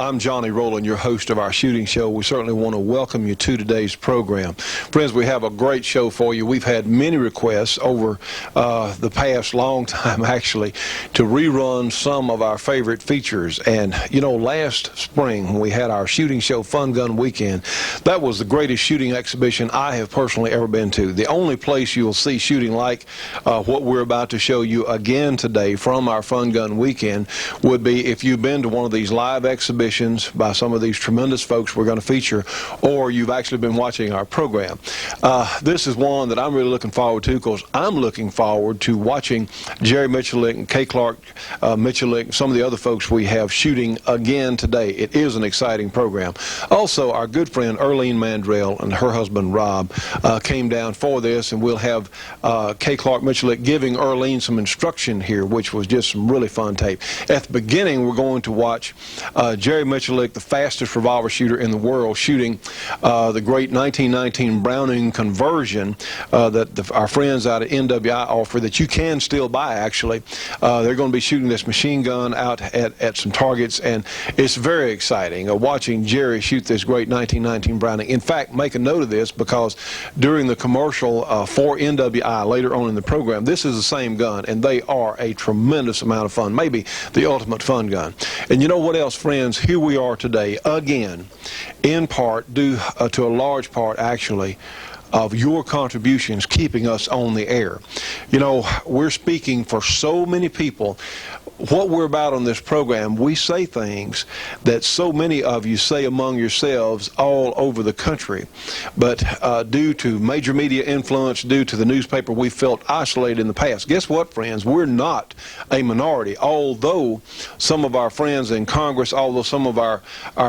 I'm Johnny Rowland, your host of our shooting show. We certainly want to welcome you to today's program. Friends, we have a great show for you. We've had many requests over the past long time, actually, to rerun some of our favorite features. And, you know, last spring when we had our shooting show Fun Gun Weekend, that was the greatest shooting exhibition I have personally ever been to. The only place you'll see shooting like what we're about to show you again today from our Fun Gun Weekend would be if you've been to one of these live exhibitions by some of these tremendous folks we're going to feature, or you've actually been watching our program. This is one that I'm really looking forward to because I'm looking forward to watching Jerry Michalik and Kay Clark Michalik, some of the other folks we have shooting again today. It is an exciting program. Also, our good friend Earlene Mandrell and her husband Rob came down for this, and we'll have Kay Clark Michalik giving Earlene some instruction here, which was just some really fun tape. At the beginning, we're going to watch Jerry Michalik, the fastest revolver shooter in the world, shooting the great 1919 Browning conversion that our friends out at NWI offer that you can still buy, actually. They're going to be shooting this machine gun out at some targets, and it's very exciting watching Jerry shoot this great 1919 Browning. In fact, make a note of this because during the commercial for NWI later on in the program, this is the same gun, and they are a tremendous amount of fun, maybe the ultimate fun gun. And you know what else, friends? Here we are today again, in part due to a large part actually of your contributions keeping us on the air. You know, we're speaking for so many people. What we're about on this program, we say things that so many of you say among yourselves all over the country. But due to major media influence, due to the newspaper, we felt isolated in the past. Guess what, friends? We're not a minority. Although some of our friends in Congress, although some of our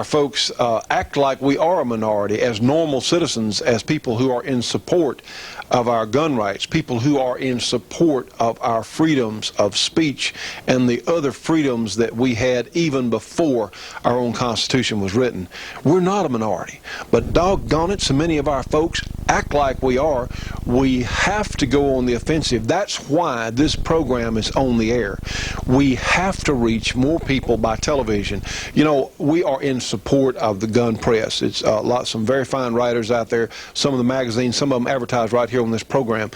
folks act like we are a minority as normal citizens, as people who are in support of our gun rights, people who are in support of our freedoms of speech and the other freedoms that we had even before our own Constitution was written. We're not a minority, but doggone it, so many of our folks act like we are. We have to go on the offensive. That's why this program is on the air. We have to reach more people by television. You know, we are in support of the gun press. It's some very fine writers out there, some of the magazines, some of them advertise right here on this program.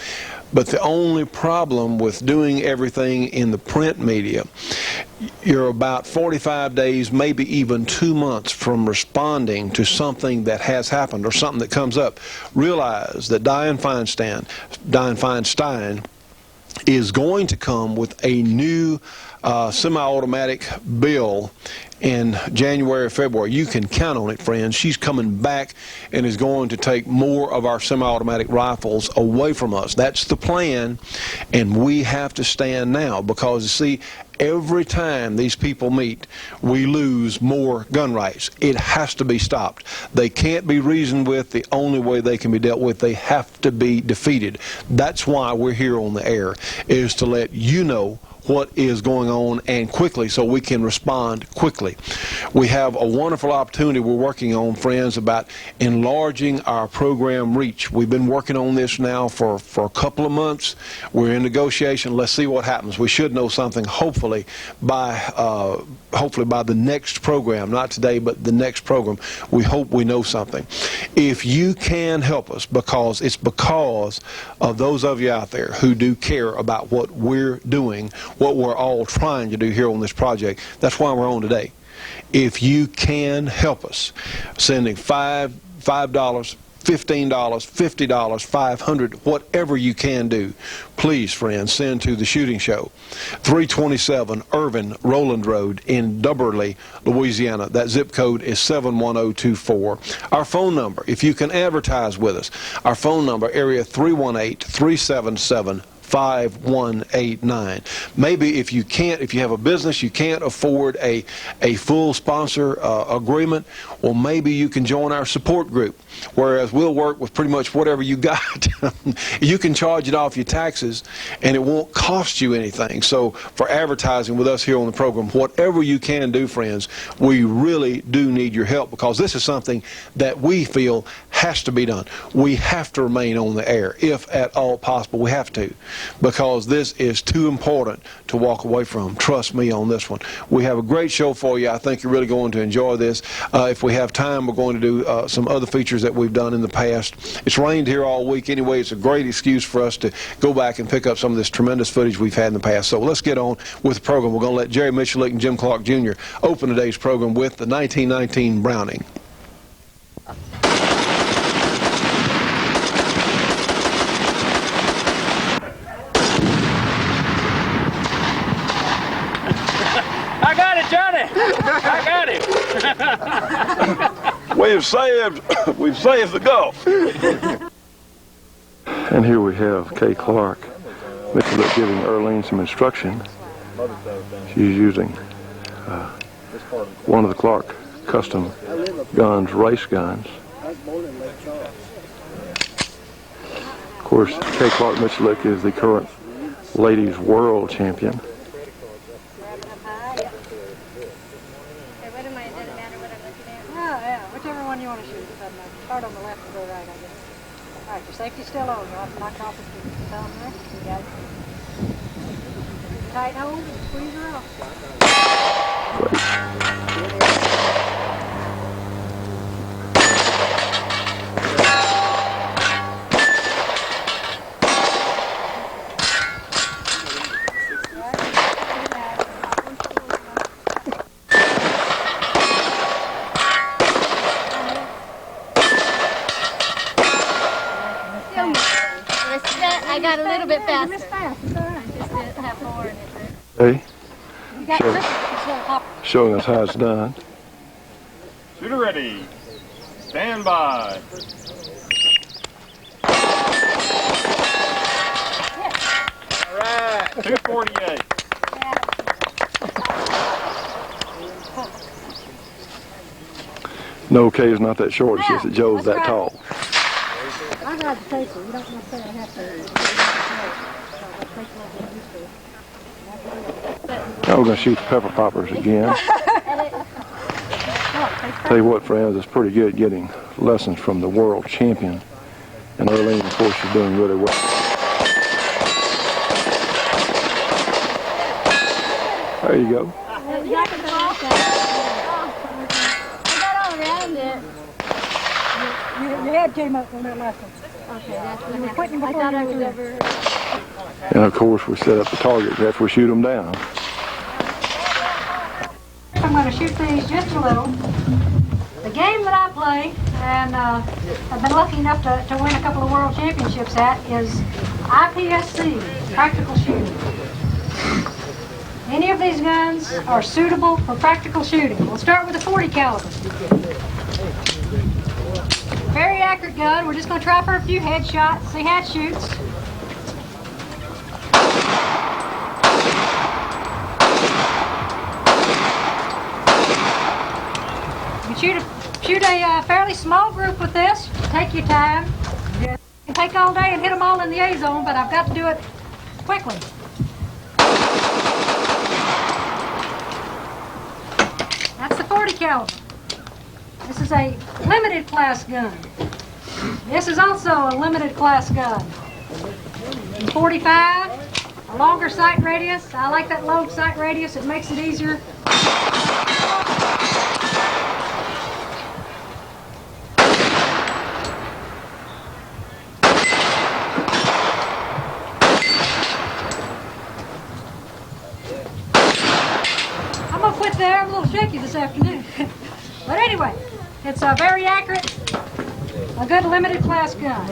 But the only problem with doing everything in the print media, you're about 45 days, maybe even 2 months from responding to something that has happened or something that comes up. Realize that Dianne Feinstein is going to come with a new semi-automatic bill in January or February. You can count on it, friends. She's coming back and is going to take more of our semi-automatic rifles away from us. That's the plan, and we have to stand now because, you see, every time these people meet, we lose more gun rights. It has to be stopped. They can't be reasoned with. The only way they can be dealt with, they have to be defeated. That's why we're here on the air, is to let you know what is going on, and quickly, so we can respond quickly. We have a wonderful opportunity we're working on, friends, about enlarging our program reach. We've been working on this now for a couple of months. We're in negotiation. Let's see what happens. We should know something hopefully by the next program, not today, but the next program. We hope we know something. If you can help us, because it's because of those of you out there who do care about what we're doing, what we're all trying to do here on this project. That's why we're on today. If you can help us, sending $5, $15, $50, $500, whatever you can do, please, friends, send to the shooting show, 327 Irvin Rowland Road in Dubberly, Louisiana. That zip code is 71024. Our phone number, if you can advertise with us, our phone number, area 318-377-5189. Maybe if you have a business, you can't afford a full sponsor agreement, well, maybe you can join our support group, whereas we'll work with pretty much whatever you got. You can charge it off your taxes, and it won't cost you anything. So for advertising with us here on the program, whatever you can do, friends, we really do need your help, because this is something that we feel has to be done. We have to remain on the air, if at all possible. We have to. because this is too important to walk away from. Trust me on this one. We have a great show for you. I think you're really going to enjoy this. If we have time, we're going to do some other features that we've done in the past. It's rained here all week anyway. It's a great excuse for us to go back and pick up some of this tremendous footage we've had in the past. So let's get on with the program. We're going to let Jerry Michalik and Jim Clark Jr. open today's program with the 1919 Browning. I got it, Johnny! I got it! We've saved the Gulf. And here we have Kay Clark, Michalik, giving Earlene some instruction. She's using one of the Clark custom guns, race guns. Of course, Kay Clark Michalik is the current ladies world champion. Whichever one you want to shoot. Start on the left and go right, I guess. All right, your safety's still on. You'll have to knock off the thumb there. You got it. Tight hold and squeeze her off. I got a little bit faster. It's fast. It's all right. Just didn't have more in it. Hey, You got Sure. this. It's a hopper. showing us how it's done. Shooter ready. Stand by. All right. 248. No, Kay is not that short. It's just that Joe's that tall. I got the paper. You don't necessarily have to. Now we're going to shoot the pepper poppers again. Tell you what, friends, it's pretty good getting lessons from the world champion. And Earlene, of course, is doing really well. There you go. I got all around it. Your head came up on that last one. Okay, that's what You were happened. quitting I before thought you I were was through. over. And of course, we set up the targets after we shoot them down. I'm going to shoot these just a little. The game that I play, and I've been lucky enough to win a couple of world championships at, is IPSC, practical shooting. Any of these guns are suitable for practical shooting. We'll start with a 40 caliber. Very accurate gun. We're just going to try for a few headshots, see how it shoots. You shoot a fairly small group with this. Take your time. You can take all day and hit them all in the A zone, but I've got to do it quickly. That's the 40 caliber. This is a limited class gun. This is also a limited class gun. 45, a longer sight radius. I like that low sight radius. It makes it easier. I'm gonna quit there. I'm a little shaky this afternoon. But anyway, it's a very accurate, a good limited class gun.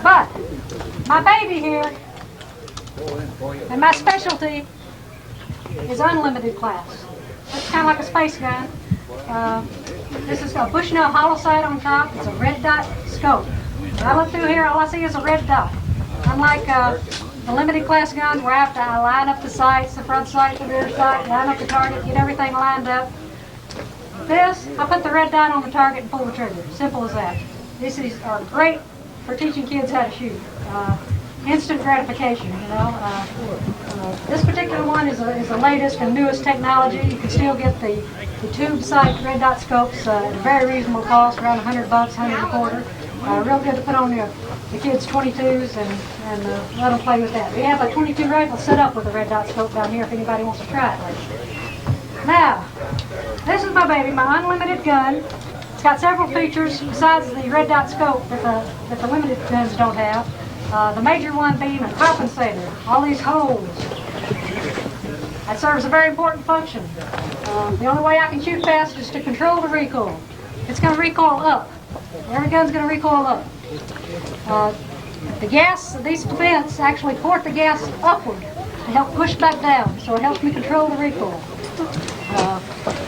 But my baby here, and my specialty, is unlimited class. It's kind of like a space gun. This is a Bushnell hollow sight on top. It's a red dot scope. When I look through here, all I see is a red dot. Unlike the limited class guns where I have to line up the sights, the front sight, the rear sight, line up the target, get everything lined up. This, I put the red dot on the target and pull the trigger. Simple as that. These are great for teaching kids how to shoot. Instant gratification, you know. This particular one is the latest and newest technology. You can still get the tube sight red dot scopes at a very reasonable cost, around $100, $100 a quarter. Real good to put on the kids' 22s and let them play with that. We have a 22 rifle set up with a red dot scope down here if anybody wants to try it later. Now, this is my baby, my unlimited gun. It's got several features besides the red dot scope that the limited guns don't have. The major one being a compensator. All these holes. That serves a very important function. The only way I can shoot fast is to control the recoil. It's going to recoil up. Every gun's going to recoil up. The gas, these vents actually port the gas upward to help push back down, so it helps me control the recoil.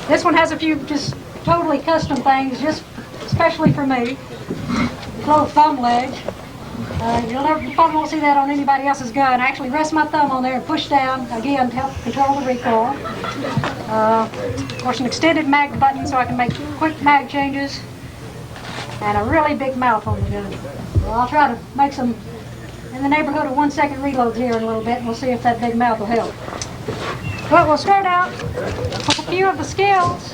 This one has a few just totally custom things, just especially for me. Little thumb ledge. You probably won't see that on anybody else's gun. I actually rest my thumb on there and push down, again, to help control the recoil. Of course, an extended mag button so I can make quick mag changes. And a really big mouth on the gun. Well, I'll try to make some in the neighborhood of 1 second reloads here in a little bit, and we'll see if that big mouth will help. But we'll start out with a few of the skills.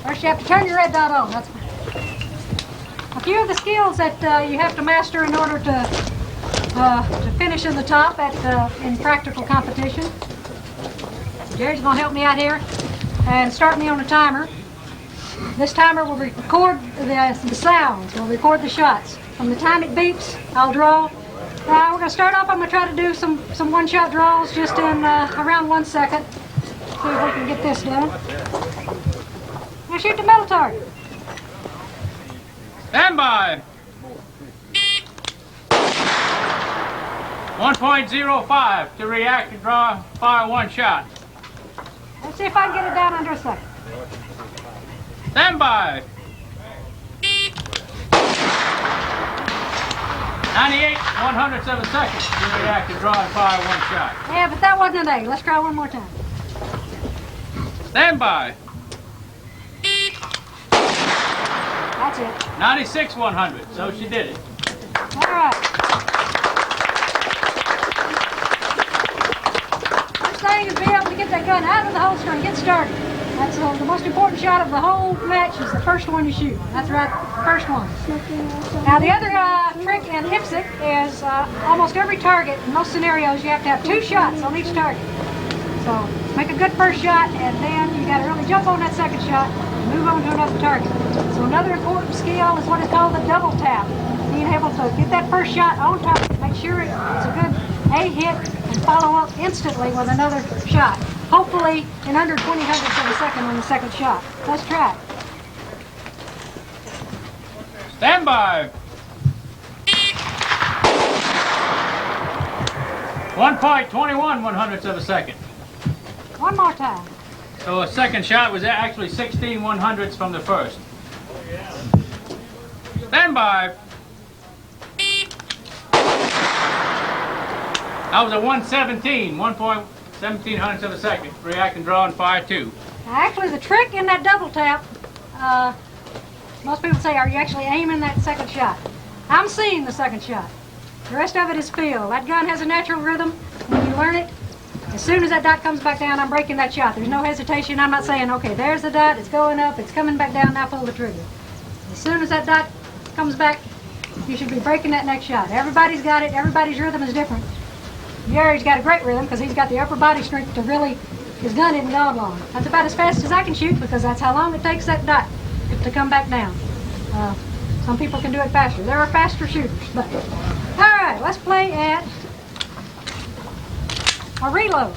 First, you have to turn your red dot on. That's a few of the skills that you have to master in order to finish in the top in practical competition. Jerry's going to help me out here and start me on a timer. This timer will record the sounds, will record the shots. From the time it beeps, I'll draw. We're going to start off, I'm going to try to do some one-shot draws just in around 1 second. See if we can get this done. Now shoot the metal target. Stand by. 1.05 to react and draw, fire one shot. Let's see if I can get it down under a second. Stand by. 98/100ths of a second to react and draw and fire one shot. Yeah, but that wasn't an A. Let's try one more time. Stand by. That's it. 96/100. So she did it. All right. First thing is be able to get that gun out of the holster and get started. That's the most important shot of the whole match is the first one you shoot. That's right, first one. Now the other trick in IPSC is almost every target, in most scenarios, you have to have 2 shots on each target. So make a good first shot, and then you got to really jump on that second shot and move on to another target. So another important skill is what is called the double tap. Being able to get that first shot on target, make sure it's a good A hit, and follow up instantly with another shot. Hopefully in under 20 hundredths of a second on the second shot. Let's try it. Stand by. 1.21/100ths of a second. One more time. So a second shot was actually 16/100ths from the first. Stand by. That was a 117, 1.1700ths of a second. React and draw and fire 2. Now actually the trick in that double tap, most people say, are you actually aiming that second shot? I'm seeing the second shot. The rest of it is feel. That gun has a natural rhythm. When you learn it, as soon as that dot comes back down, I'm breaking that shot. There's no hesitation. I'm not saying, okay, there's the dot, it's going up, it's coming back down, now pull the trigger. As soon as that dot comes back, you should be breaking that next shot. Everybody's got it. Everybody's rhythm is different. Gary's got a great rhythm because he's got the upper body strength to really, his gun isn't gone long. That's about as fast as I can shoot because that's how long it takes that dot to come back down. Some people can do it faster. There are faster shooters. But all right, let's play at a reload.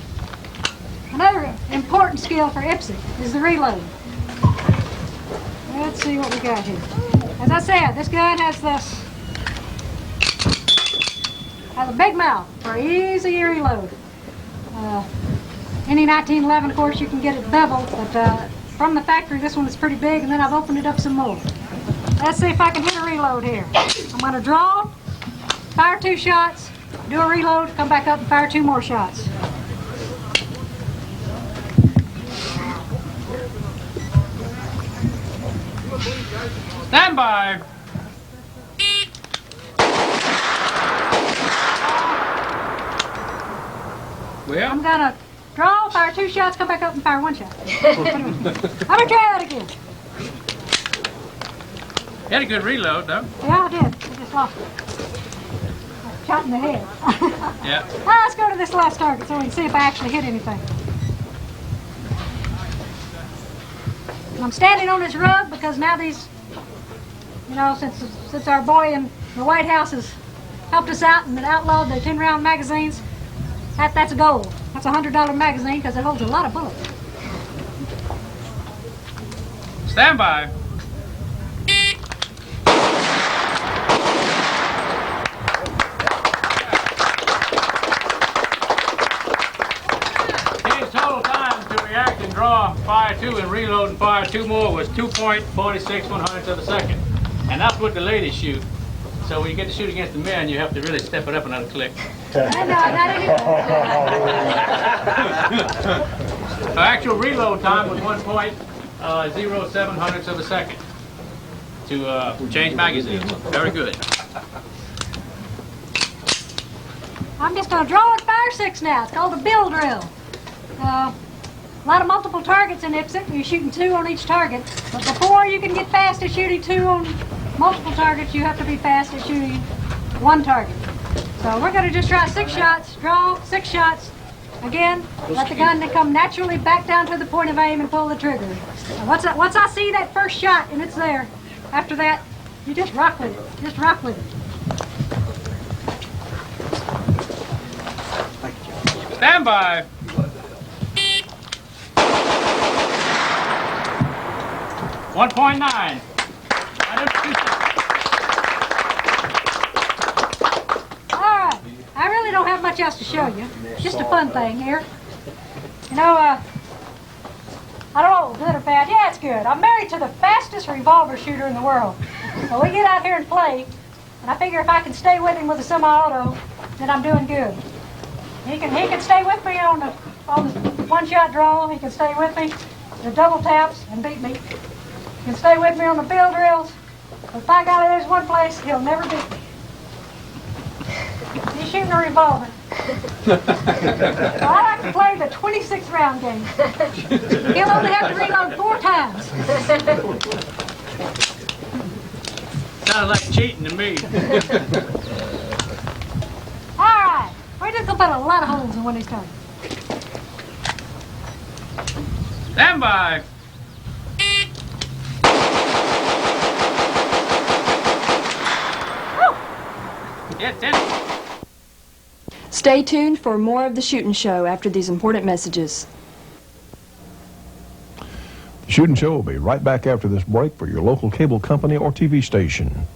Another important skill for IPSC is the reload. Let's see what we got here. As I said, this gun has a big mouth for easy reload. Any 1911, of course, you can get it beveled, but from the factory, this one is pretty big, and then I've opened it up some more. Let's see if I can hit a reload here. I'm going to draw, fire 2 shots, do a reload, come back up and fire 2 more shots. Stand by. Well, I'm going to draw, fire 2 shots, come back up and fire 1 shot. I'm going to try that again. You had a good reload, though. Yeah, I did. I just lost it. Shot in the head. Yeah. Well, let's go to this last target so we can see if I actually hit anything. And I'm standing on this rug because now these, since our boy in the White House has helped us out and outlawed the 10-round magazines, that's a goal. That's a $100 magazine because it holds a lot of bullets. Stand by. His total time to react and draw, fire 2 and reload and fire 2 more was 2.46 of a second. And that's what the ladies shoot. So when you get to shoot against the men, you have to really step it up another click. I know, not anymore. Our actual reload time was 1.07 of a second to change magazines. Very good. I'm just going to draw and fire 6 now. It's called a bill drill. A lot of multiple targets in IPSC. You're shooting 2 on each target. But before you can get fast at shooting 2 on multiple targets, you have to be fast at shooting 1 target. So we're going to just try 6 shots, draw 6 shots. Again, let the gun come naturally back down to the point of aim and pull the trigger. And once I see that first shot and it's there, after that, you just rock with it. Just rock with it. Stand by. $1.9. Alright, I really don't have much else to show you. Just a fun thing here. I don't know, good or bad. Yeah, it's good. I'm married to the fastest revolver shooter in the world. So we get out here and play, and I figure if I can stay with him with a semi-auto, then I'm doing good. He can stay with me on the 1-shot draw. He can stay with me the double taps and beat me. He can stay with me on the bill drills. But if I got to lose one place, he'll never beat me. He's shooting a revolver. So I like to play the 26-round game. He'll only have to reload 4 times. Sounds like cheating to me. All right. We're just going to put a lot of holes in one of these targets. Stand by. Yes, Dennis. Stay tuned for more of the Shootin' Show after these important messages. The Shootin' Show will be right back after this break for your local cable company or TV station.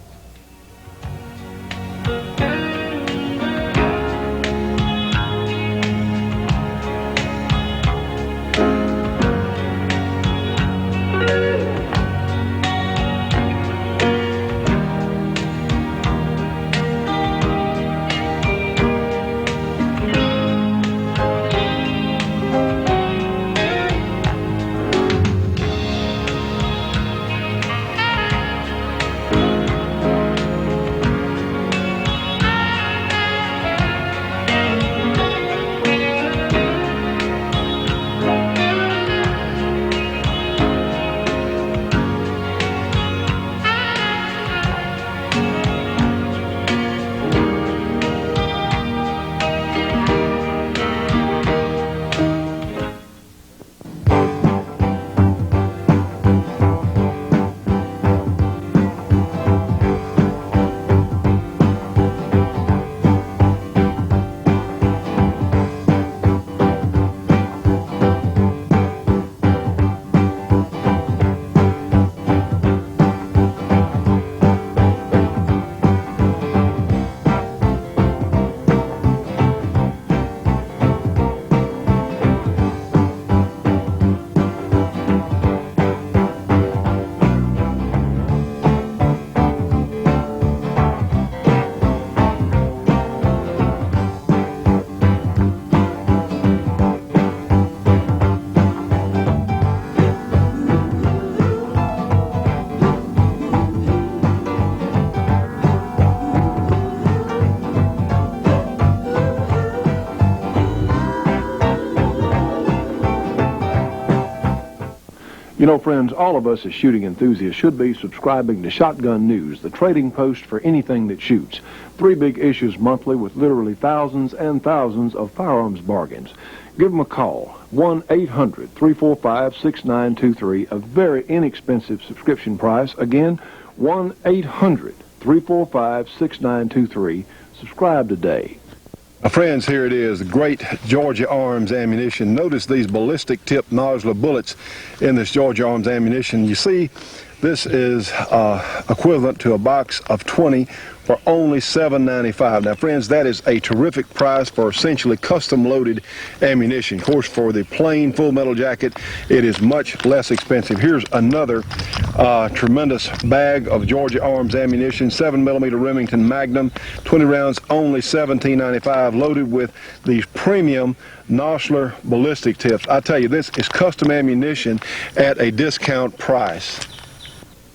You know, friends, all of us as shooting enthusiasts should be subscribing to Shotgun News, the trading post for anything that shoots. 3 big issues monthly with literally thousands and thousands of firearms bargains. Give them a call, 1-800-345-6923, a very inexpensive subscription price. Again, 1-800-345-6923. Subscribe today. Friends, here it is, great Georgia Arms ammunition. Notice these ballistic tip nozzler bullets in this Georgia Arms ammunition. You see, this is equivalent to a box of 20 for only $7.95. Now, friends, that is a terrific price for essentially custom-loaded ammunition. Of course, for the plain full metal jacket, it is much less expensive. Here's another tremendous bag of Georgia Arms ammunition, 7mm Remington Magnum, 20 rounds, only $17.95, loaded with these premium Nosler ballistic tips. I tell you, this is custom ammunition at a discount price.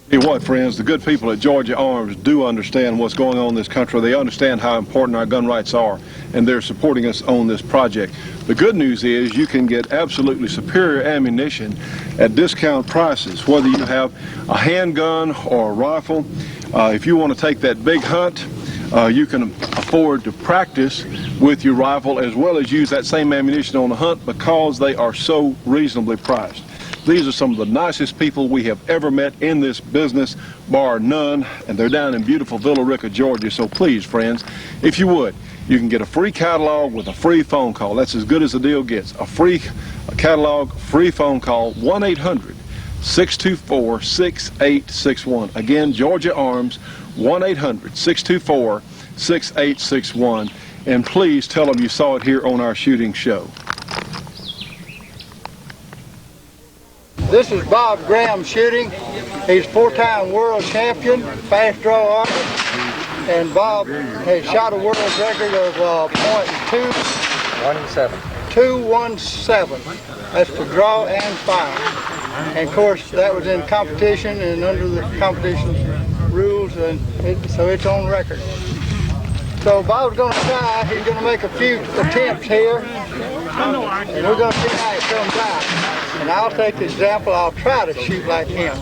Tell you what, friends, the good people at Georgia Arms do understand what's going on in this country. They understand how important our gun rights are, and they're supporting us on this project. The good news is you can get absolutely superior ammunition at discount prices, whether you have a handgun or a rifle. If you want to take that big hunt, you can afford to practice with your rifle as well as use that same ammunition on the hunt because they are so reasonably priced. These are some of the nicest people we have ever met in this business, bar none, and they're down in beautiful Villa Rica, Georgia. So please, friends, if you would, you can get a free catalog with a free phone call. That's as good as the deal gets. A free catalog, free phone call, 1-800-624-6861. Again, Georgia Arms, 1-800-624-6861. And please tell them you saw it here on our shooting show. This is Bob Graham shooting. He's 4-time world champion, fast draw artist, and Bob has shot a world record of .217. That's to draw and fire. And of course, that was in competition and under the competition rules, and so it's on record. So Bob's going to try. He's going to make a few attempts here, and we're going to see how it comes out. And I'll take the example. I'll try to shoot like him.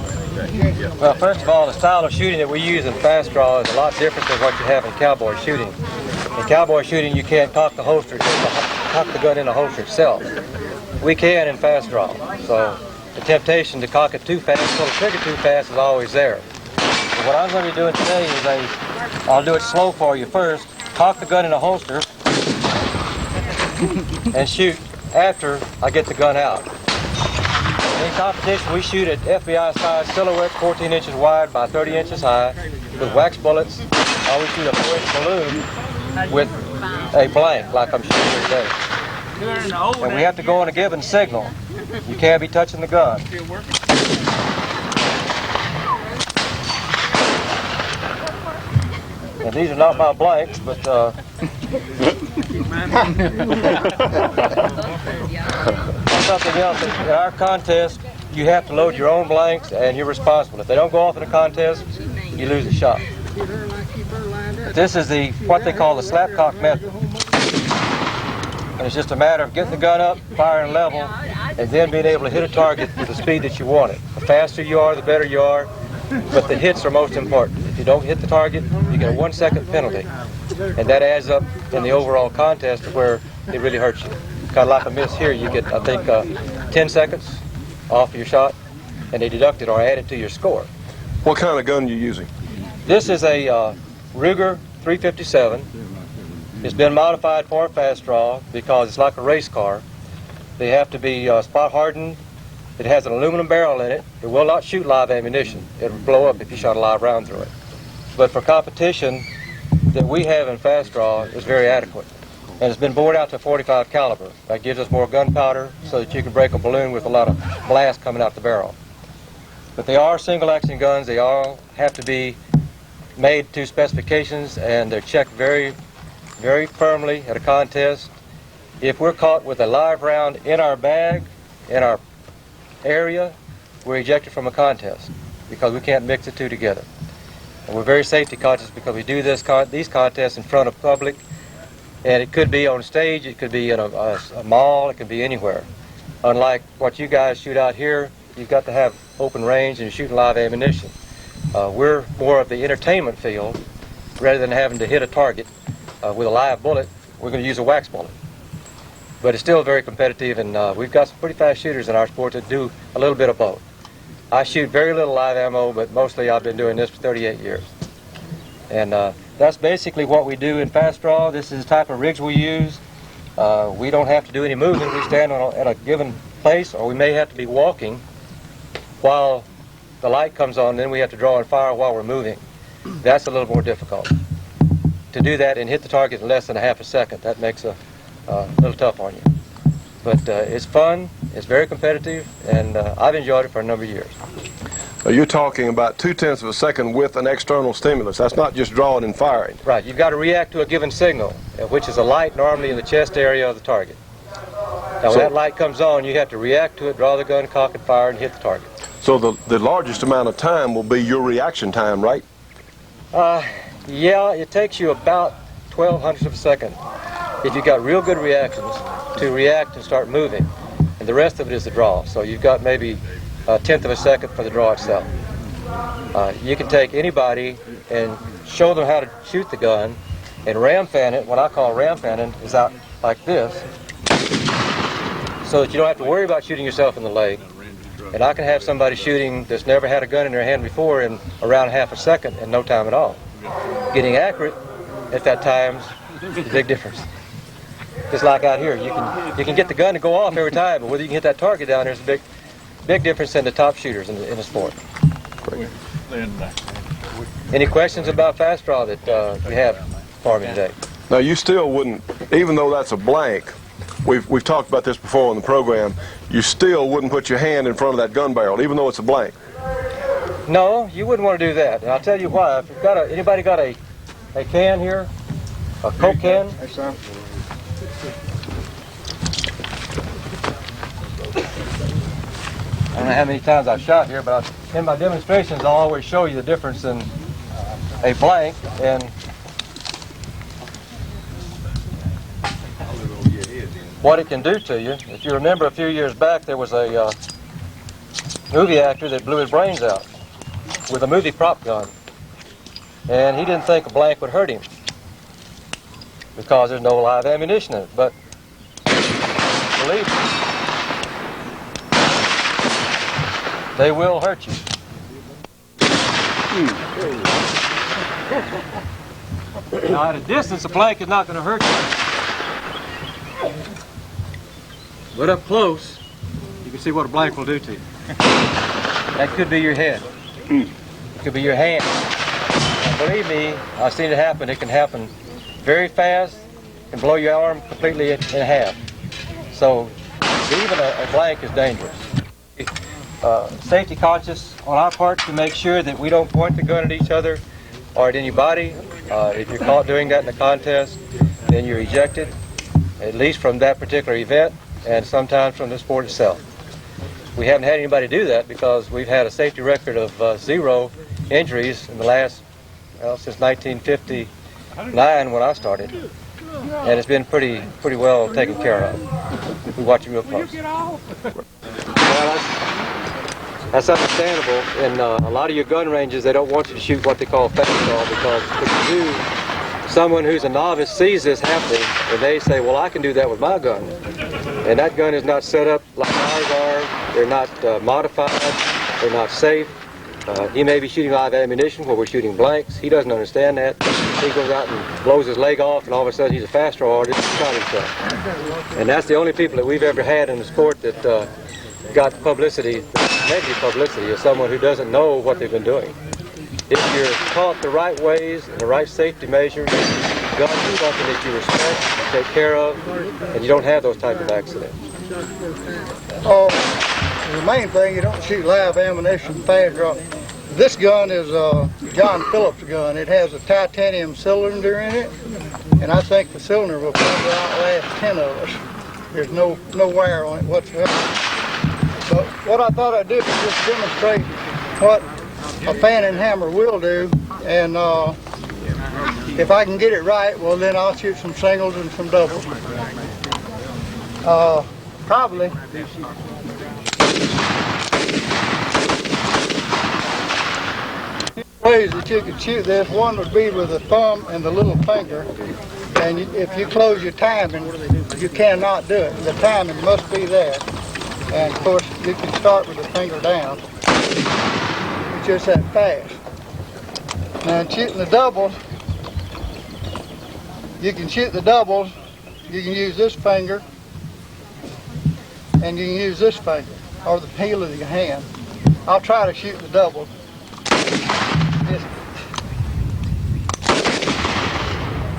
Well, first of all, the style of shooting that we use in fast draw is a lot different than what you have in cowboy shooting. In cowboy shooting, you can't cock the holster, cock the gun in the holster itself. We can in fast draw. So the temptation to cock it too fast, pull the trigger too fast is always there. So what I'm going to be doing today is I'll do it slow for you first. Cock the gun in the holster and shoot after I get the gun out. In competition, we shoot at FBI-size silhouettes, 14 inches wide by 30 inches high, with wax bullets. Or we shoot a 4-inch balloon with a blank, like I'm shooting here today. And we have to go on a given signal. You can't be touching the gun. And these are not my blanks, but something else. In our contest, you have to load your own blanks, and you're responsible. If they don't go off in a contest, you lose a shot. But this is what they call the slap cock method. And it's just a matter of getting the gun up, firing level, and then being able to hit a target with the speed that you want it. The faster you are, the better you are, but the hits are most important. If you don't hit the target, you get a 1-second penalty. And that adds up in the overall contest to where it really hurts you. Kind of like a miss here, you get, I think, 10 seconds off your shot, and they deduct it or add it to your score. What kind of gun are you using? This is a Ruger 357. It's been modified for a fast draw because it's like a race car. They have to be spot hardened. It has an aluminum barrel in it. It will not shoot live ammunition. It will blow up if you shot a live round through it. But for competition that we have in fast draw is very adequate. And it's been bored out to 45 caliber. That gives us more gunpowder so that you can break a balloon with a lot of blast coming out the barrel. But they are single action guns. They all have to be made to specifications, and they're checked very, very firmly at a contest. If we're caught with a live round in our bag, in our area, we're ejected from a contest because we can't mix the two together. And we're very safety conscious because we do these contests in front of public, and it could be on stage, it could be in a mall, it could be anywhere. Unlike what you guys shoot out here, you've got to have open range and you're shooting live ammunition. We're more of the entertainment field. Rather than having to hit a target with a live bullet, we're going to use a wax bullet. But it's still very competitive, and we've got some pretty fast shooters in our sport that do a little bit of both. I shoot very little live ammo, but mostly I've been doing this for 38 years. And that's basically what we do in fast draw. This is the type of rigs we use. We don't have to do any moving. We stand at a given place, or we may have to be walking while the light comes on, then we have to draw and fire while we're moving. That's a little more difficult. To do that and hit the target in less than a half a second, that makes a little tough on you. But it's fun, it's very competitive, and I've enjoyed it for a number of years. You're talking about 0.2 of a second with an external stimulus. That's not just drawing and firing. Right, you've got to react to a given signal, which is a light normally in the chest area of the target. Now when that light comes on, you have to react to it, draw the gun, cock and fire, and hit the target. So the largest amount of time will be your reaction time, right? Yeah, it takes you about 0.12 of a second if you've got real good reactions to react and start moving. And the rest of it is the draw. So you've got maybe 1/10 of a second for the draw itself. You can take anybody and show them how to shoot the gun and ram fan it. What I call ram fanning is out like this, so that you don't have to worry about shooting yourself in the leg. And I can have somebody shooting that's never had a gun in their hand before in around half a second in no time at all. Getting accurate at that time is a big difference. Just like out here, you can get the gun to go off every time, but whether you can hit that target down there is a big difference in the top shooters in the sport. Great. Any questions about fast draw that you have for me today? Now you still wouldn't, even though that's a blank, we've talked about this before in the program, you still wouldn't put your hand in front of that gun barrel, even though it's a blank. No, you wouldn't want to do that. And I'll tell you why. If you've got anybody got a can here, a Coke can? Yes, sir. I don't know how many times I've shot here, but in my demonstrations I'll always show you the difference in a blank and what it can do to you. If you remember a few years back, there was a movie actor that blew his brains out with a movie prop gun. And he didn't think a blank would hurt him because there's no live ammunition in it. But believe me, they will hurt you. Now at a distance, a blank is not going to hurt you. But up close, you can see what a blank will do to you. That could be your head. It could be your hand. And believe me, I've seen it happen. It can happen very fast and blow your arm completely in half. So even a blank is dangerous. Safety conscious on our part to make sure that we don't point the gun at each other or at anybody. If you're caught doing that in a contest, then you're ejected, at least from that particular event and sometimes from the sport itself. We haven't had anybody do that because we've had a safety record of 0 injuries in the last, since 1959 when I started. And it's been pretty well taken care of. We watch it real close. Well, that's understandable. In a lot of your gun ranges, they don't want you to shoot what they call fast draw because if you do, someone who's a novice sees this happening and they say, well, I can do that with my gun. And that gun is not set up like ours are. They're not modified. They're not safe. He may be shooting live ammunition where we're shooting blanks. He doesn't understand that. He goes out and blows his leg off, and all of a sudden he's a fast draw artist and shot himself. And that's the only people that we've ever had in the sport that got publicity, negative publicity, is someone who doesn't know what they've been doing. If you're taught the right ways and the right safety measures, guns is something that you respect, take care of, and you don't have those type of accidents. Oh, the main thing, you don't shoot live ammunition fast draw. This gun is John Phillips' gun. It has a titanium cylinder in it, and I think the cylinder will probably outlast 10 of us. There's no wire on it whatsoever. But what I thought I'd do is just demonstrate what a fan and hammer will do, and if I can get it right, well then I'll shoot some singles and some doubles. Probably. Ways that you could shoot this, one would be with the thumb and the little finger, and if you close your timing, you cannot do it. The timing must be there. And of course, you can start with the finger down. It's just that fast. Now in shooting the doubles, you can shoot the doubles, you can use this finger, and you can use this finger, or the heel of your hand. I'll try to shoot the doubles.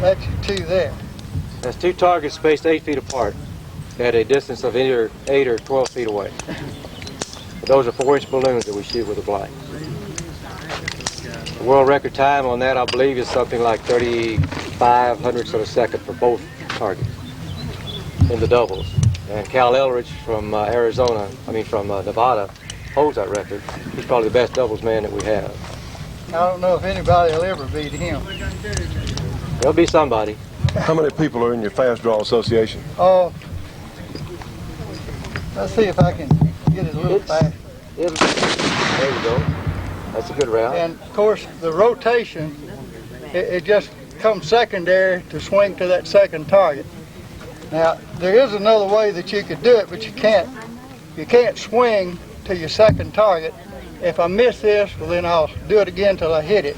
That's your two there. That's two targets spaced 8 feet apart at a distance of either 8 or 12 feet away. But those are 4-inch balloons that we shoot with a blank. The world record time on that, I believe, is something like 35 hundredths of a second for both targets in the doubles. And Cal Eldridge from Nevada holds that record. He's probably the best doubles man that we have. I don't know if anybody will ever beat him. There'll be somebody. How many people are in your fast draw association? Oh, let's see if I can get it a little faster. There you go. That's a good round. And of course, the rotation, it just comes secondary to swing to that second target. Now, there is another way that you could do it, but you can't swing to your second target. If I miss this, well then I'll do it again till I hit it.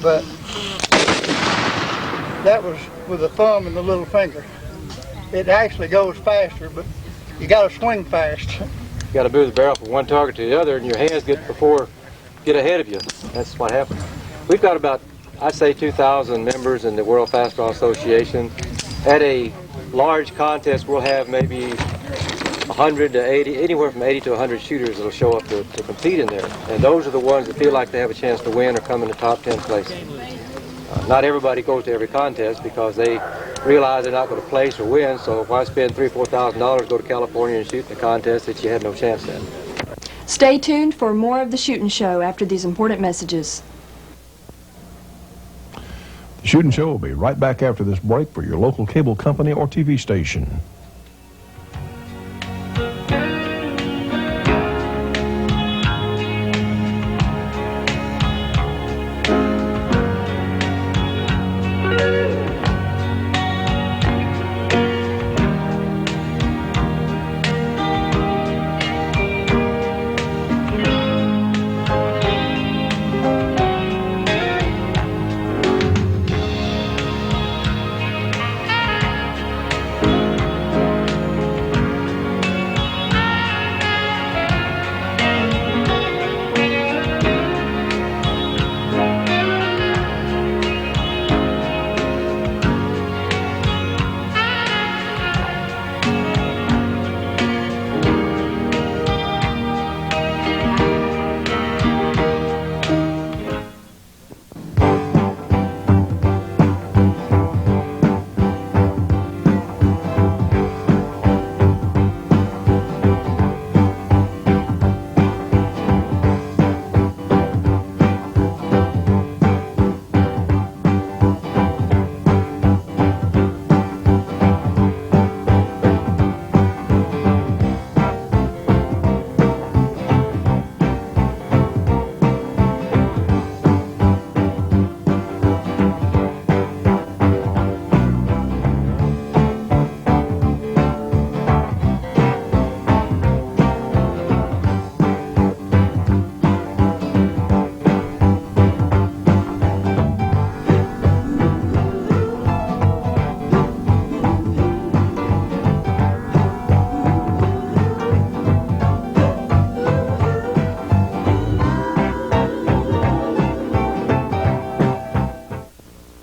But that was with the thumb and the little finger. It actually goes faster, but you got to swing fast. You got to move the barrel from one target to the other, and your hands get ahead of you. That's what happens. We've got about, I'd say, 2,000 members in the World Fast Draw Association. At a large contest, we'll have maybe 100 to 80, anywhere from 80 to 100 shooters that'll show up to compete in there. And those are the ones that feel like they have a chance to win or come in the top 10 places. Not everybody goes to every contest because they realize they're not going to place or win, so why spend $3,000 or $4,000 go to California and shoot in a contest that you had no chance at? Stay tuned for more of the Shootin' Show after these important messages. The Shootin' Show will be right back after this break for your local cable company or TV station.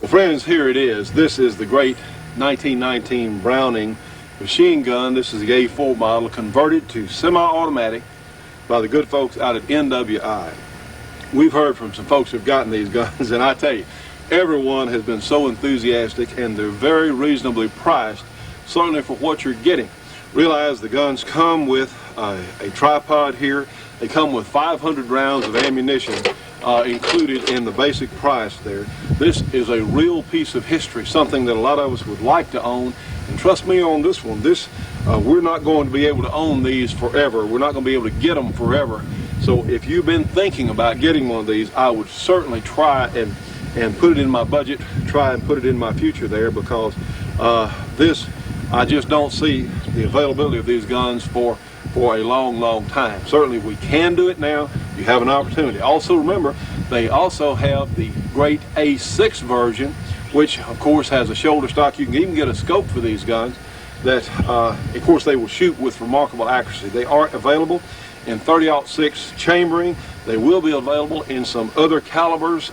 Friends, here it is. This is the great 1919 Browning machine gun. This is the A4 model converted to semi-automatic by the good folks out at NWI. We've heard from some folks who've gotten these guns, and I tell you, everyone has been so enthusiastic, and they're very reasonably priced, certainly for what you're getting. Realize the guns come with a tripod here. They come with 500 rounds of ammunition included in the basic price there. This is a real piece of history, something that a lot of us would like to own. And trust me on this one, we're not going to be able to own these forever. We're not going to be able to get them forever. So if you've been thinking about getting one of these, I would certainly try and put it in my budget, try and put it in my future there, because I just don't see the availability of these guns for a long time. Certainly we can do it now. You have an opportunity. Also remember, they also have the great A6 version, which of course has a shoulder stock. You can even get a scope for these guns that of course they will shoot with remarkable accuracy. They are available in 30-06 chambering. They will be available in some other calibers.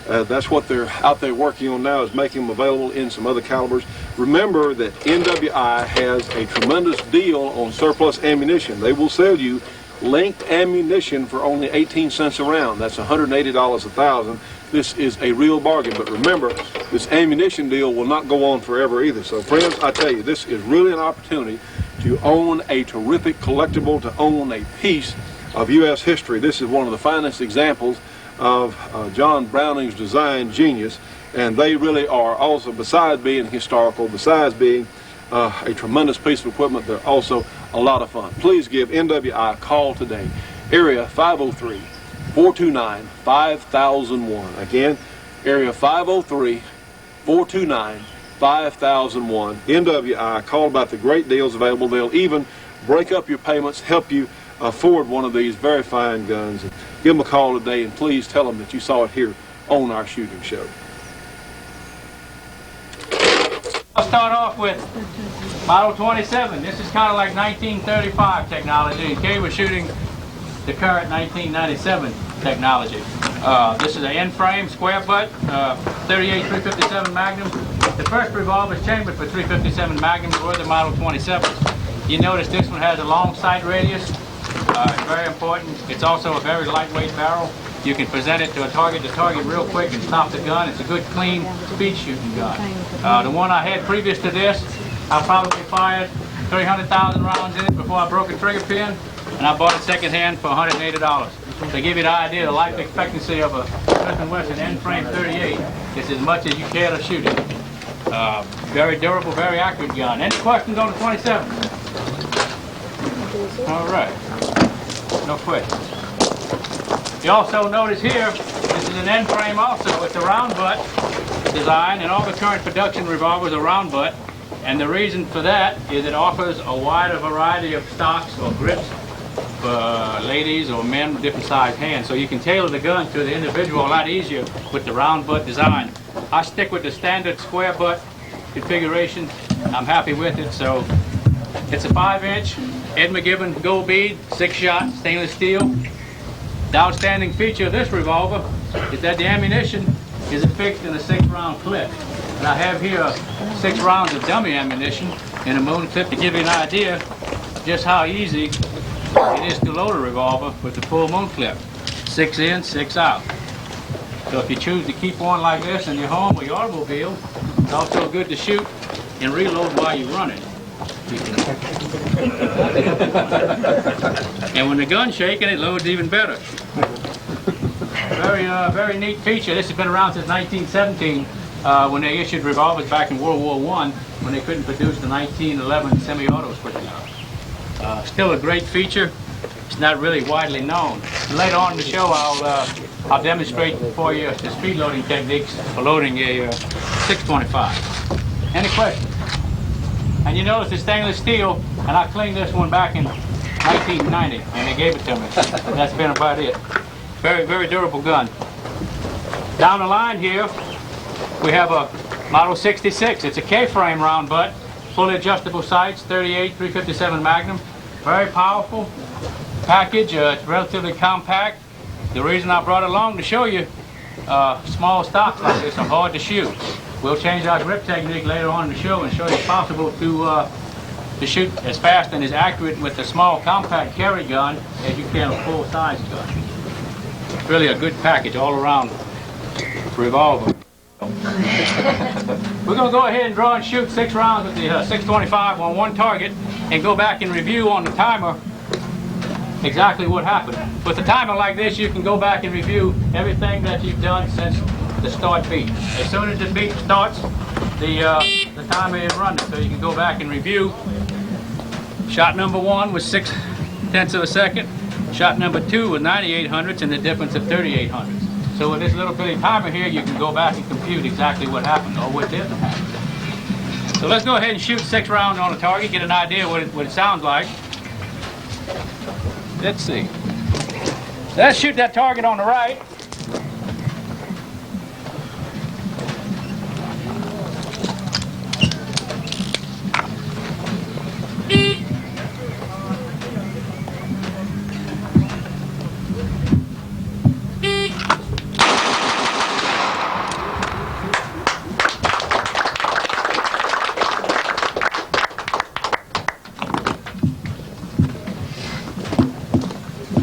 That's what they're out there working on now, is making them available in some other calibers. Remember that NWI has a tremendous deal on surplus ammunition. They will sell you linked ammunition for only 18 cents a round. That's $180 a thousand. This is a real bargain. But remember, this ammunition deal will not go on forever either. So friends, I tell you, this is really an opportunity to own a terrific collectible, to own a piece of U.S. history. This is one of the finest examples of John Browning's design genius, and they really are also, besides being historical, besides being a tremendous piece of equipment, they're also a lot of fun. Please give NWI a call today. Area 503-429-5001. Again, area 503-429-5001. NWI, call about the great deals available. They'll even break up your payments, help you afford one of these very fine guns. Give them a call today, and please tell them that you saw it here on our shooting show. I'll start off with Model 27. This is kind of like 1935 technology. Okay, we're shooting the current 1997 technology. This is an end-frame, square butt, 38 357 Magnum. The first revolver is chambered for 357 Magnum or the Model 27. You notice this one has a long sight radius. It's very important. It's also a very lightweight barrel. You can present it to a target real quick and stop the gun. It's a good, clean, speed shooting gun. The one I had previous to this, I probably fired 300,000 rounds in it before I broke a trigger pin, and I bought it secondhand for $180. To give you the idea, the life expectancy of a Smith & Wesson end-frame 38 is as much as you care to shoot it. Very durable, very accurate gun. Any questions on the 27? All right. No questions. You also notice here, this is an end frame also. It's a round butt design, and all the current production revolvers are round butt. And the reason for that is it offers a wider variety of stocks or grips for ladies or men with different sized hands. So you can tailor the gun to the individual a lot easier with the round butt design. I stick with the standard square butt configuration. I'm happy with it. So it's a 5-inch Ed McGibbon gold bead, 6-shot stainless steel. The outstanding feature of this revolver is that the ammunition is affixed in a 6-round clip. And I have here 6 rounds of dummy ammunition in a moon clip to give you an idea just how easy it is to load a revolver with the full moon clip. 6 in, 6 out. So if you choose to keep one like this in your home or your automobile, it's also good to shoot and reload while you run it. And when the gun's shaking, it loads even better. Very neat feature. This has been around since 1917 when they issued revolvers back in World War I, when they couldn't produce the 1911 semi-autos quick enough. Still a great feature. It's not really widely known. Later on in the show, I'll demonstrate for you the speed loading techniques for loading a 625. Any questions? And you notice it's stainless steel, and I cleaned this one back in 1990, and they gave it to me. That's been about it. Very durable gun. Down the line here, we have a Model 66. It's a K-frame round butt, fully adjustable sights, 38 357 Magnum. Very powerful package. It's relatively compact. The reason I brought it along to show you small stocks like this are hard to shoot. We'll change our grip technique later on in the show and show you it's possible to shoot as fast and as accurate with a small compact carry gun as you can a full-size gun. It's really a good package all around revolver. We're going to go ahead and draw and shoot 6 rounds with the 625 on one target and go back and review on the timer exactly what happened. With a timer like this, you can go back and review everything that you've done since the start beat. As soon as the beat starts, the timer is running, so you can go back and review. Shot number 1 was 0.6 of a second. Shot number 2 with 9800ths and the difference of 3800ths. So with this little bitty timer here, you can go back and compute exactly what happened or what didn't happen. So let's go ahead and shoot 6 rounds on a target, get an idea what it sounds like. Let's see. Let's shoot that target on the right.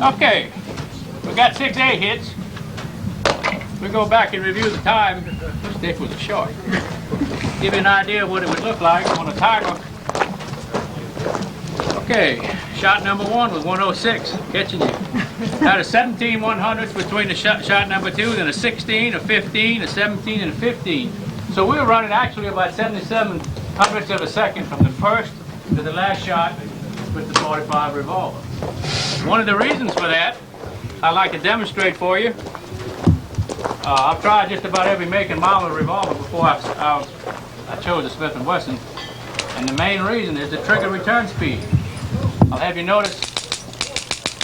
Okay, we got 6 A hits. We go back and review the time. Stick was a short. Give you an idea of what it would look like on a timer. Okay, shot number 1 was 106, catching you. Had a 17 100ths between the shot number 2, then a 16, a 15, a 17, and a 15. So we were running actually about 77 hundredths of a second from the first to the last shot with the 45 revolver. One of the reasons for that, I'd like to demonstrate for you. I've tried just about every make and model of revolver before I chose a Smith & Wesson, and the main reason is the trigger return speed. I'll have you notice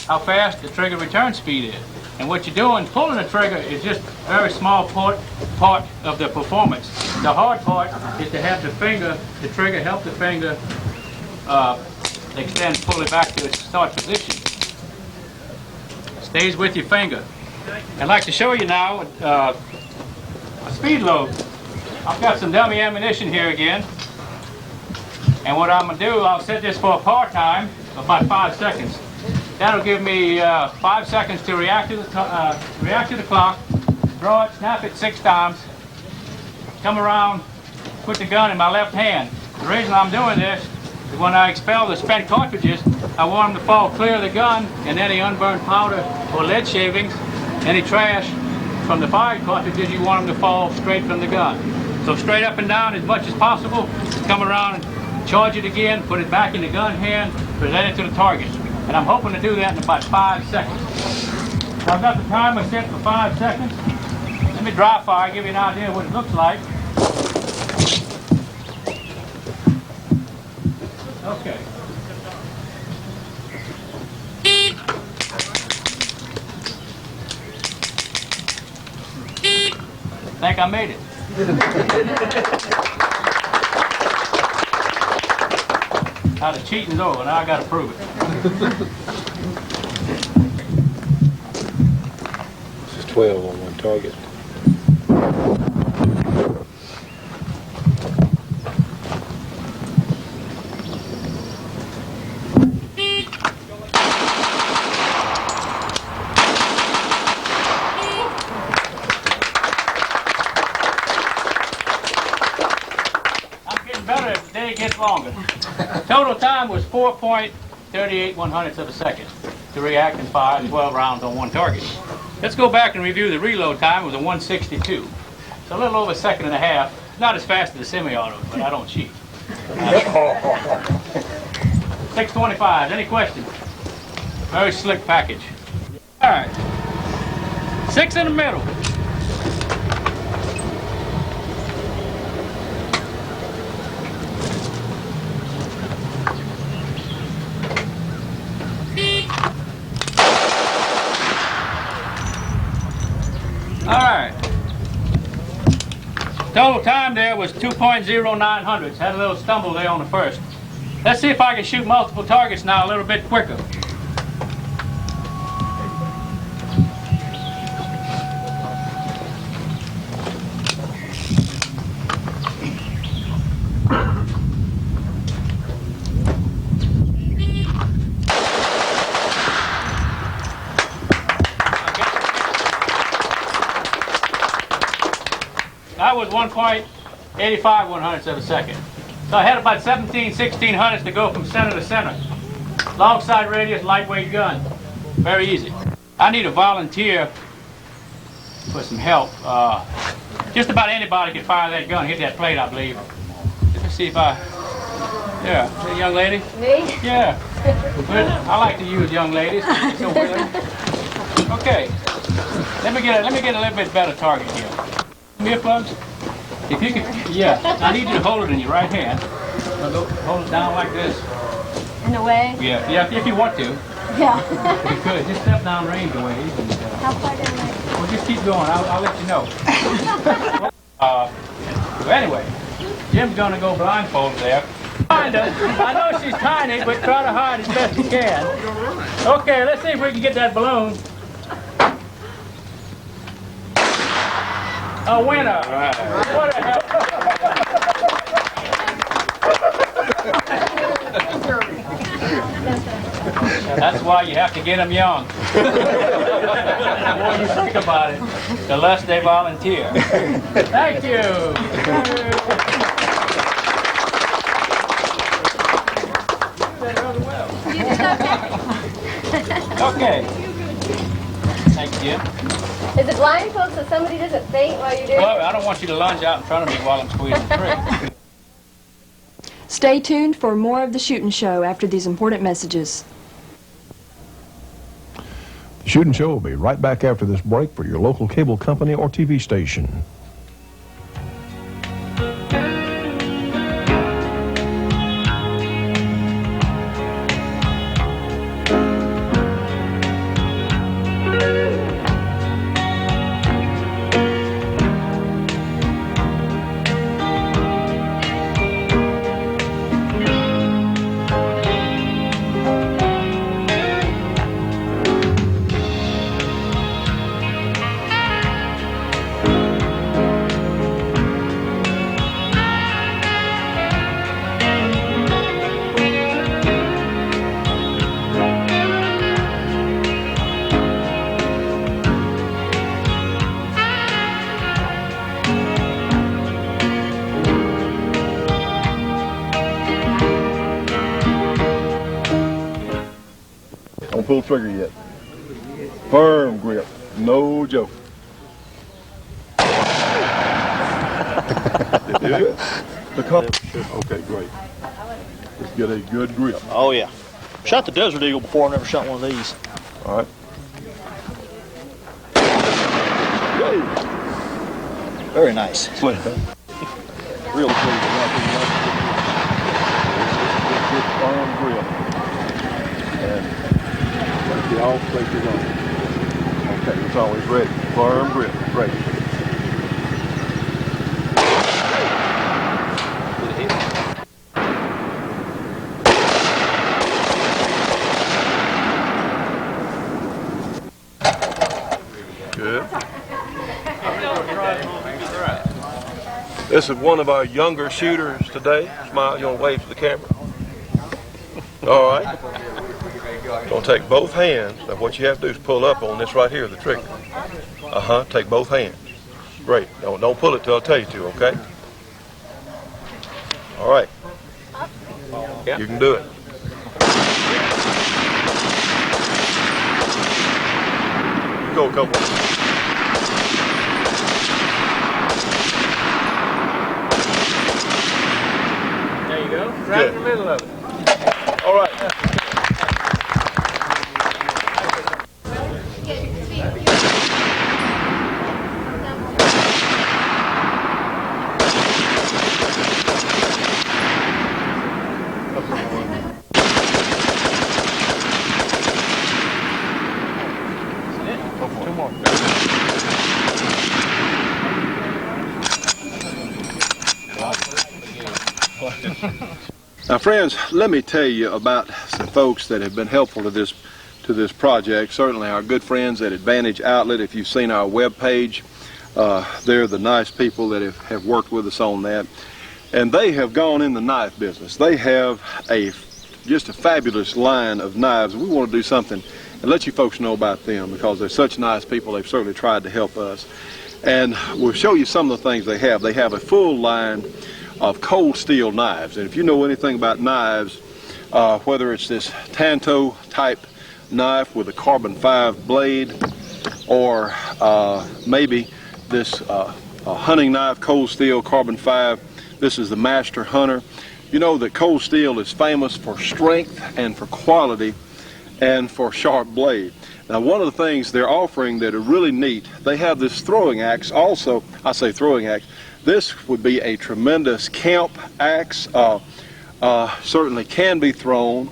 how fast the trigger return speed is. And what you're doing, pulling the trigger, is just a very small part of the performance. The hard part is to have the finger, the trigger, help the finger extend fully back to its start position. Stays with your finger. I'd like to show you now a speed load. I've got some dummy ammunition here again. And what I'm going to do, I'll set this for a par time, about 5 seconds. That'll give me 5 seconds to react to the clock, draw it, snap it 6 times, come around, put the gun in my left hand. The reason I'm doing this is when I expel the spent cartridges, I want them to fall clear of the gun, and any unburned powder or lead shavings, any trash from the fired cartridges, you want them to fall straight from the gun. So straight up and down as much as possible, come around and charge it again, put it back in the gun hand, present it to the target. And I'm hoping to do that in about 5 seconds. So I've got the timer set for 5 seconds. Let me dry fire, give you an idea of what it looks like. Okay. I think I made it. Now the cheating's over, now I gotta prove it. This is 12 on one target. Better as the day gets longer. Total time was 4.38 100ths of a second to react and fire 12 rounds on one target. Let's go back and review the reload time. It was a 162. So a little over a second and a half. Not as fast as the semi-auto, but I don't cheat. 625. Any questions? Very slick package. All right. 6 in the middle. All right. Total time there was 2.09 hundredths. Had a little stumble there on the first. Let's see if I can shoot multiple targets now a little bit quicker. That was 1.85 100ths of a second. So I had about 17, 16 hundredths to go from center to center. Long side radius, lightweight gun. Very easy. I need a volunteer for some help. Just about anybody can fire that gun, hit that plate, I believe. Let me see if I... Yeah, that young lady? Me? Yeah. But I like to use young ladies. They're so willing. Okay. Let me get a little bit better target here. Earplugs. If you can, yeah. I need you to hold it in your right hand. Hold it down like this. In the way? Yeah. If you want to. Yeah. You could. Just step down range away. How far down there? Well, just keep going. I'll let you know. Well, anyway, Jim's gonna go blindfold there. Kinda. I know she's tiny, but try to hide as best you can. Okay, let's see if we can get that balloon. A winner. What a hell. That's why you have to get them young. The more you think about it, the less they volunteer. Thank you. Okay. Thank you. Is it blindfold so somebody doesn't faint while you're doing it? Well, I don't want you to lunge out in front of me while I'm squeezing the trigger. Stay tuned for more of the Shootin' Show after these important messages. The Shootin' Show will be right back after this break for your local cable company or TV station. Don't pull the trigger yet. Firm grip, no joke. Good. Okay, great. Let's get a good grip. Oh yeah. Shot the Desert Eagle before. I never shot one of these. All right. Very nice. Slim, huh? Real cool. Good firm grip. And let's get all places on. Okay, it's always ready. Firm grip. Great. Good. This is one of our younger shooters today. Smile, you want to wave to the camera? All right. Gonna take both hands. Now what you have to do is pull up on this right here, the trigger. Take both hands. Great. Don't pull it till I tell you to, okay? All right. You can do it. You go a couple. There you go. Right in the middle of it. All right. Two more. Now, friends, let me tell you about some folks that have been helpful to this project. Certainly our good friends at Advantage Outlet. If you've seen our web page, they're the nice people that have worked with us on that. And they have gone in the knife business. They have just a fabulous line of knives. We want to do something and let you folks know about them because they're such nice people. They've certainly tried to help us. And we'll show you some of the things they have. They have a full line of cold steel knives. And if you know anything about knives, whether it's this Tanto type knife with a carbon 5 blade, or maybe this hunting knife, cold steel, carbon 5. This is the Master Hunter. You know that cold steel is famous for strength and for quality and for sharp blade. Now, one of the things they're offering that are really neat, they have this throwing axe also. I say throwing axe. This would be a tremendous camp axe. Certainly can be thrown,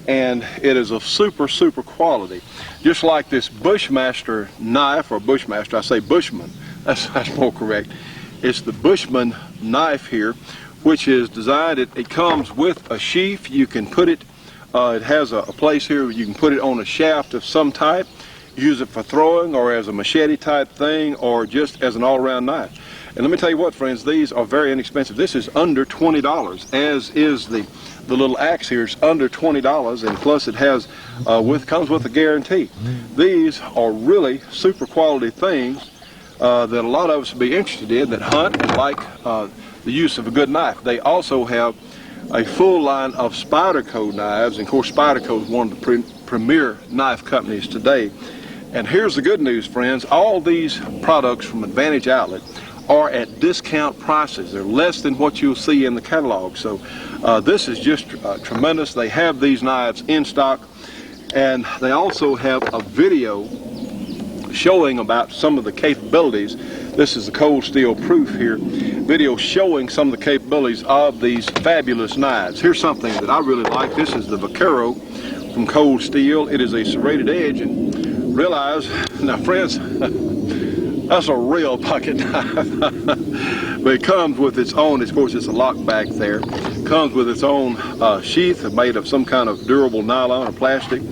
and it is of super quality. Just like this Bushmaster knife, or Bushmaster, I say Bushman, that's more correct. It's the Bushman knife here, which is designed, it comes with a sheath. You can put it, it has a place here where you can put it on a shaft of some type, use it for throwing or as a machete type thing or just as an all-around knife. And let me tell you what, friends, these are very inexpensive. This is under $20, as is the little axe here. It's under $20, and plus it has comes with a guarantee. These are really super quality things that a lot of us would be interested in, that hunt and like the use of a good knife. They also have a full line of Spyderco knives, and of course Spyderco is one of the premier knife companies today. And here's the good news, friends. All these products from Advantage Outlet are at discount prices. They're less than what you'll see in the catalog. So this is just tremendous. They have these knives in stock, and they also have a video showing about some of the capabilities. This is the cold steel proof here. Video showing some of the capabilities of these fabulous knives. Here's something that I really like. This is the Vaquero from Cold Steel. It is a serrated edge, and realize, now friends, that's a real pocket knife. But it comes with its own, of course it's a lock back there, comes with its own sheath made of some kind of durable nylon or plastic,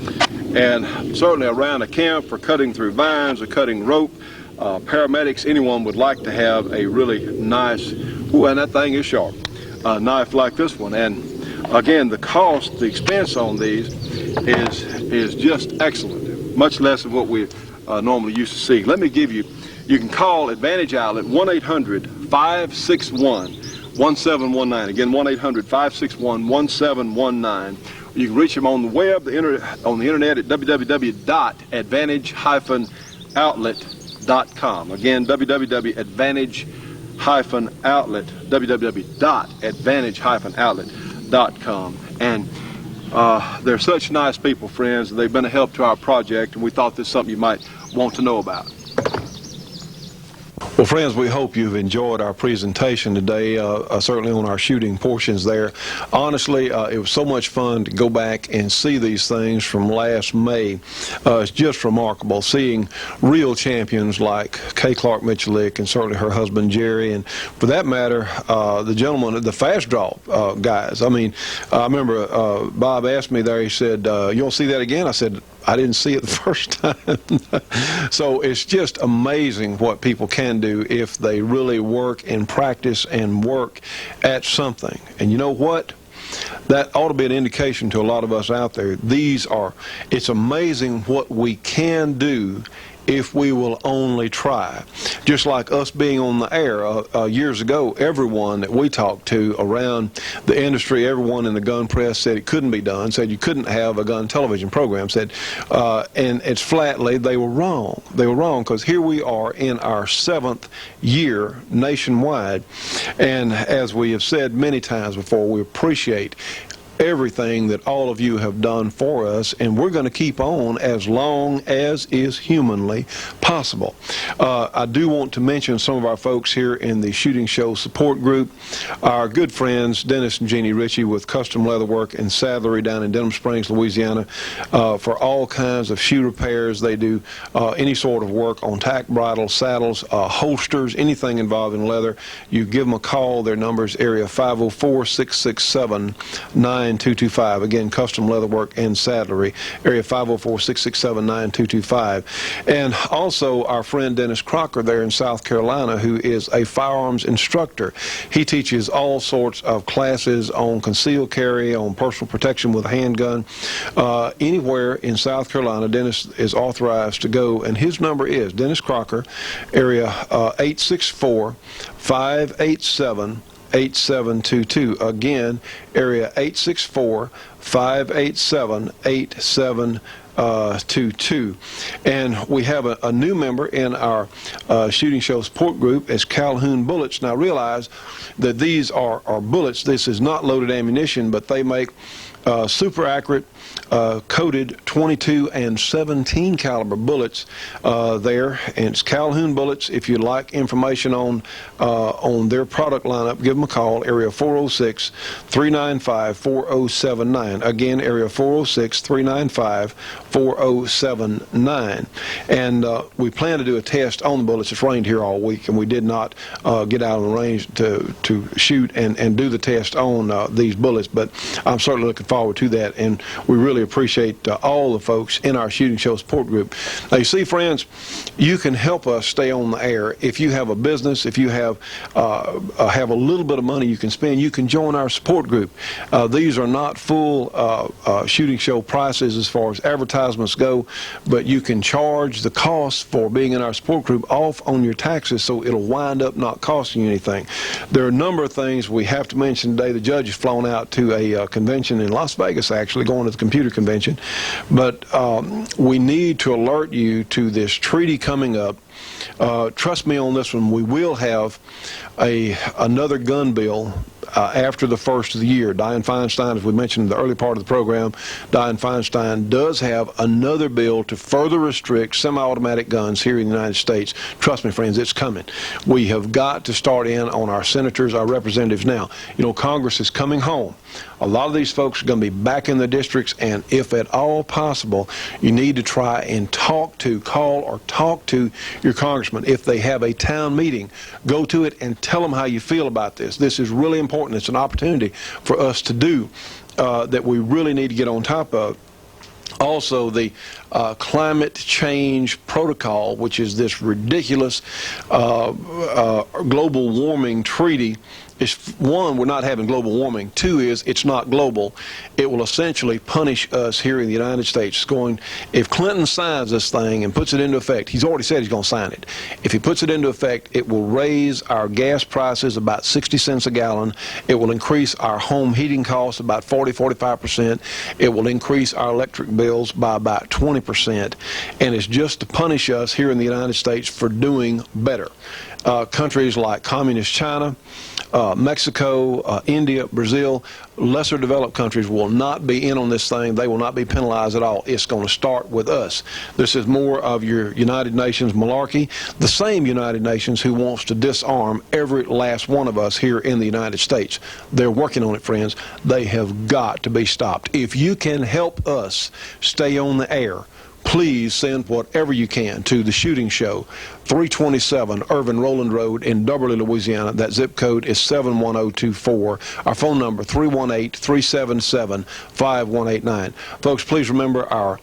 and certainly around a camp for cutting through vines or cutting rope. Paramedics, anyone would like to have a really nice, and that thing is sharp, knife like this one. And again, the cost, the expense on these is just excellent, much less than what we normally used to see. Let me give you, you can call Advantage Outlet 1-800-561-1719. Again, 1-800-561-1719. You can reach them on the web, the internet at www.advantage-outlet.com. Again, www.advantage-outlet.com. And they're such nice people, friends. They've been a help to our project, and we thought this is something you might want to know about. Well, friends, we hope you've enjoyed our presentation today, certainly on our shooting portions there. Honestly, it was so much fun to go back and see these things from last May. It's just remarkable seeing real champions like Kay Clark Michalik and certainly her husband Jerry, and for that matter, the gentleman, the fast draw guys. I mean, I remember Bob asked me there, he said, "You want to see that again?" I said, I didn't see it the first time. So it's just amazing what people can do if they really work and practice and work at something. And you know what? That ought to be an indication to a lot of us out there. It's amazing what we can do if we will only try. Just like us being on the air years ago, everyone that we talked to around the industry, everyone in the gun press said it couldn't be done, said you couldn't have a gun television program, said, and it's flatly, they were wrong. They were wrong, because here we are in our 7th year nationwide, and as we have said many times before, we appreciate everything that all of you have done for us, and we're going to keep on as long as is humanly possible. I do want to mention some of our folks here in the Shooting Show support group, our good friends Dennis and Jeannie Ritchie with Custom Leatherwork and Saddlery down in Denham Springs, Louisiana, for all kinds of shoe repairs. They do any sort of work on tack bridles, saddles, holsters, anything involving leather. You give them a call. Their number is area 504-667-9225. Again, Custom Leatherwork and Saddlery, area 504-667-9225. And also our friend Dennis Crocker there in South Carolina, who is a firearms instructor. He teaches all sorts of classes on concealed carry, on personal protection with a handgun. Anywhere in South Carolina, Dennis is authorized to go, and his number is, Dennis Crocker, area 864-587-8722. Again, area 864-587-8722. to 2. And we have a new member in our shooting show support group as Calhoun Bullets. Now realize that these are bullets. This is not loaded ammunition, but they make super accurate coated 22 and 17 caliber bullets there, and it's Calhoun Bullets. If you'd like information on their product lineup, give them a call, area 406-395-4079. Again, area 406-395-4079. And we plan to do a test on the bullets. It's rained here all week, and we did not get out on the range to shoot and do the test on these bullets, but I'm certainly looking forward to that, and we really appreciate all the folks in our shooting show support group. Now, you see, friends, you can help us stay on the air. If you have a business, if you have a little bit of money you can spend, you can join our support group. These are not full shooting show prices as far as advertisements go, but you can charge the cost for being in our support group off on your taxes, so it'll wind up not costing you anything. There are a number of things we have to mention today. The judge has flown out to a convention in Las Vegas, actually, going to the computer convention. But we need to alert you to this treaty coming up. Trust me on this one, we will have another gun bill after the first of the year. Dianne Feinstein, as we mentioned in the early part of the program, Dianne Feinstein does have another bill to further restrict semi-automatic guns here in the United States. Trust me, friends, it's coming. We have got to start in on our senators, our representatives now. You know, Congress is coming home. A lot of these folks are going to be back in the districts, and if at all possible, you need to try and call or talk to your congressman. If they have a town meeting, go to it and tell them how you feel about this. This is really important. It's an opportunity for us to do that we really need to get on top of. Also, the climate change protocol, which is this ridiculous global warming treaty, is, one, we're not having global warming. Two is, it's not global. It will essentially punish us here in the United States. If Clinton signs this thing and puts it into effect, he's already said he's going to sign it. If he puts it into effect, it will raise our gas prices about 60 cents a gallon. It will increase our home heating costs about 40-45%. It will increase our electric bills by about 20%. And it's just to punish us here in the United States for doing better. Countries like communist China, Mexico, India, Brazil, lesser developed countries will not be in on this thing. They will not be penalized at all. It's going to start with us. This is more of your United Nations malarkey, the same United Nations who wants to disarm every last one of us here in the United States. They're working on it, friends. They have got to be stopped. If you can help us stay on the air, please send whatever you can to the shooting show, 327 Irvin Rowland Road in Duberly, Louisiana. That zip code is 71024. Our phone number, 318-377-5189. Folks, please remember our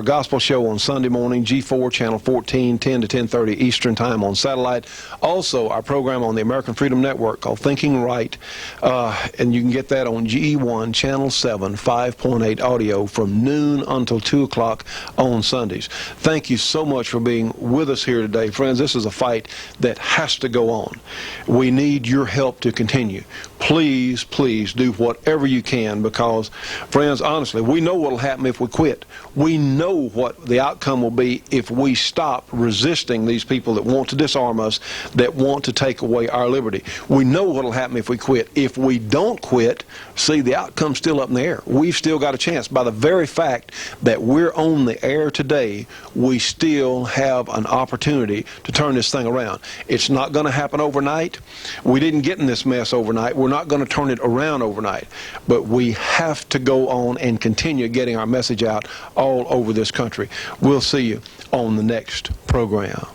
gospel show on Sunday morning, G4, channel 14, 10 to 10:30 Eastern Time on satellite. Also, our program on the American Freedom Network called Thinking Right, and you can get that on GE1, channel 7, 5.8 audio from noon until 2 o'clock on Sundays. Thank you so much for being with us here today. Friends, this is a fight that has to go on. We need your help to continue. Please, please do whatever you can, because, friends, honestly, we know what will happen if we quit. We know what the outcome will be if we stop resisting these people that want to disarm us, that want to take away our liberty. We know what will happen if we quit. If we don't quit, see, the outcome's still up in the air. We've still got a chance. By the very fact that we're on the air today, we still have an opportunity to turn this thing around. It's not going to happen overnight. We didn't get in this mess overnight. We're not going to turn it around overnight. But we have to go on and continue getting our message out all over this country. We'll see you on the next program.